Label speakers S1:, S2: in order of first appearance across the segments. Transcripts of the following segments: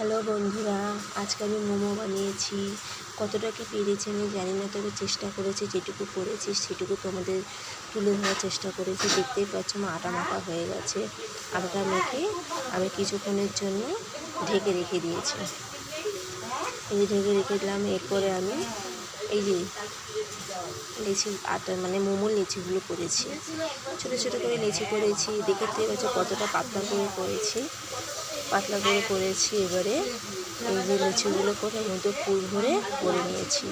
S1: Hello বন্ধুরা, আজকে আমি মোমো বানিয়েছি। কতটা কি পেরেছি আমি জানি না, তবে চেষ্টা করেছি, যেটুকু করেছি সেটুকু তোমাদের তুলে ধরার চেষ্টা করেছি। দেখতেই পাচ্ছ আমার আটা মাখা হয়ে গেছে। আটাটা মেখে আমি কিছুক্ষণের জন্য ঢেকে রেখে দিয়েছি। এই যে ঢেকে রেখে দিলাম। এরপরে আমি এই যে লেচি আটা মানে মোমোর লেচিগুলো করেছি, ছোটো ছোটো করে লেচি করেছি। দেখতে পাচ্ছ কতটা পাতলা করে করেছি। এবারে এই যে লিচিগুলো করে ওর মধ্যে পুর ভরে নিয়েছি।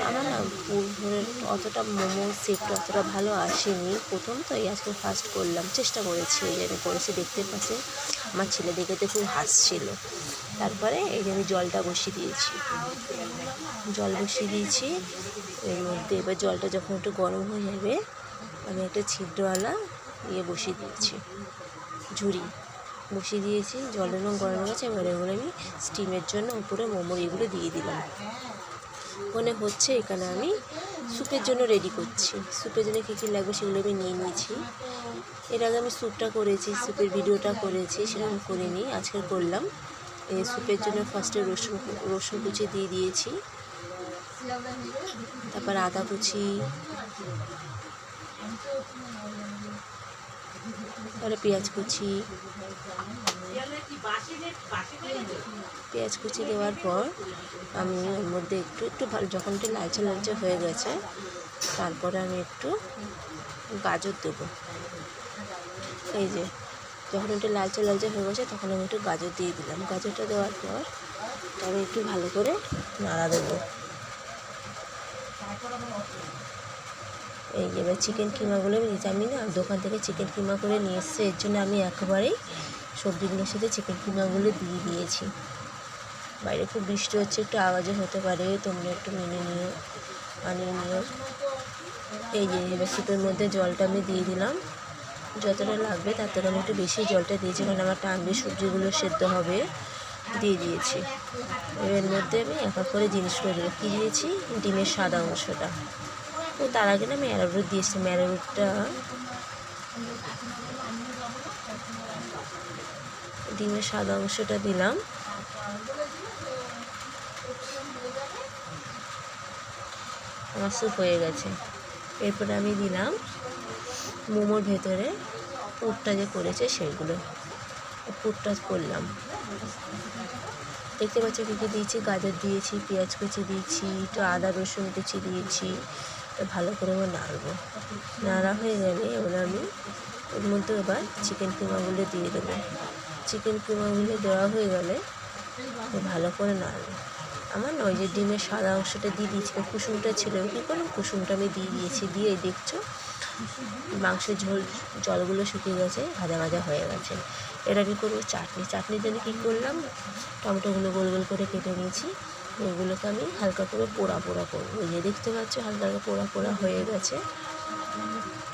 S1: আমার না পুর ভরে অতটা মোমো শেপটা অতটা ভালো আসেনি, প্রথম তো এই আজকে ফার্স্ট করলাম, চেষ্টা করেছি। এই যে আমি করেছি, দেখতে পাচ্ছি আমার ছেলে দেখে খুব হাসছিল। তারপরে এই যে আমি জলটা বসিয়ে দিয়েছি, এর মধ্যে এবার জলটা যখন একটু গরম হয়ে যাবে আমি একটা ছিদ্রওয়ালা বসিয়ে দিয়েছি, ঝুড়ি বসিয়ে দিয়েছি। জলটা যখন গরম হয়ে গেছে এবার এগুলো আমি স্টিমের জন্য উপরে মোমোর এগুলো দিয়ে দিলাম। মনে হচ্ছে এখানে আমি স্যুপের জন্য রেডি করছি। স্যুপের জন্য কী কী লাগবে সেগুলো আমি নিয়ে নিয়েছি। এর আগে আমি স্যুপটা করেছি, স্যুপের ভিডিওটা করেছি, সেরকম করিনি, আজকে করলাম। এই স্যুপের জন্য ফার্স্টে রসুন কুচি দিয়ে দিয়েছি, তারপর আদা কুচি, তারপরে পেঁয়াজ কুচি দেওয়ার পর আমি ওর মধ্যে একটু ভালো যখন একটু লালচে হয়ে গেছে তারপরে আমি একটু গাজর দেবো। এই যে যখন একটু লালচে হয়ে গেছে তখন আমি একটু গাজর দিয়ে দিলাম। গাজরটা দেওয়ার পর আমি একটু ভালো করে নাড়া দেবো। এই এবার চিকেন কিমাগুলো আমি না দোকান থেকে চিকেন কিমা করে নিয়ে এসেছি, এর জন্য আমি একেবারেই সবজিগুলোর সাথে চিকেন কিমাগুলো দিয়ে দিয়েছি। বাইরে খুব বৃষ্টি হচ্ছে, একটু আওয়াজও হতে পারে, তোমরা একটু মানিয়ে নিও। এই যে এবার স্যুপের মধ্যে জলটা আমি দিয়ে দিলাম, যতটা লাগবে তার থেকে আমি একটু বেশি জলটা দিয়েছি, কারণ আমার টানবে, সবজিগুলো সেদ্ধ হবে, দিয়ে দিয়েছি। এর মধ্যে আমি এক এক করে জিনিসগুলো দেবো। কী দিয়েছি? ডিমের সাদা অংশটা। ও তার আগে না আমি অ্যারোরুট দিয়েছি। ডিমের সাদা অংশটা দিলাম। আমার স্যুপ হয়ে গেছে। এরপরে আমি দিলাম মোমোর ভেতরে পুরটা যে করেছে সেইগুলো, পুরটা করলাম। দেখতে পাচ্ছি কী কী দিয়েছি, গাজর দিয়েছি, পেঁয়াজ কুচি দিয়েছি, একটু আদা রসুন কুচি দিয়েছি। ভালো করে এবার নাড়া হয়ে গেলে এবার আমি ওর মধ্যে এবার চিকেন কিমাগুলো দিয়ে দেবো। চিকেন কিমাগুলো দেওয়া হয়ে গেলে ভালো করে নাড়বো। আমার না ওই যে ডিমের সাদা অংশটা দিয়ে দিয়েছি, কুসুমটা ছিল, কী করলাম কুসুমটা আমি দিয়ে দিয়েছি। দিয়ে দেখছো মাংসের জলগুলো শুকিয়ে গেছে, ভাজা হয়ে গেছে। এটা কী করবো? চাটনির জন্য কী করলাম, টমেটোগুলো গোল গোল করে কেটে নিয়েছি, ওইগুলোকে আমি হালকা করে পোড়া করবো। এই যে দেখতে পাচ্ছ হালকা পোড়া হয়ে গেছে।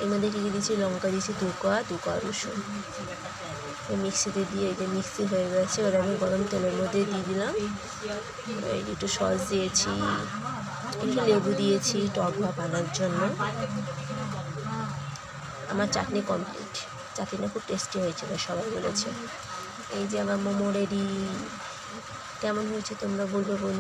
S1: এর মধ্যে কী দিয়েছি? লঙ্কা দিয়েছি দু কোয়া রসুন, মিক্সিতে দিয়ে এই যে মিক্সি হয়ে গেছে। ওরা আমি গরম তেলের মধ্যে দিয়ে দিলাম। এই একটু সস দিয়েছি, একটু লেবু দিয়েছি টক ভাব আনার জন্য। আমার চাটনি কমপ্লিট। চাটনিটা খুব টেস্টি হয়েছিল, সবাই বলেছে। এই যে আমার মোমো রেডি। কেমন হয়েছে তোমরা বলবে বন্ধু।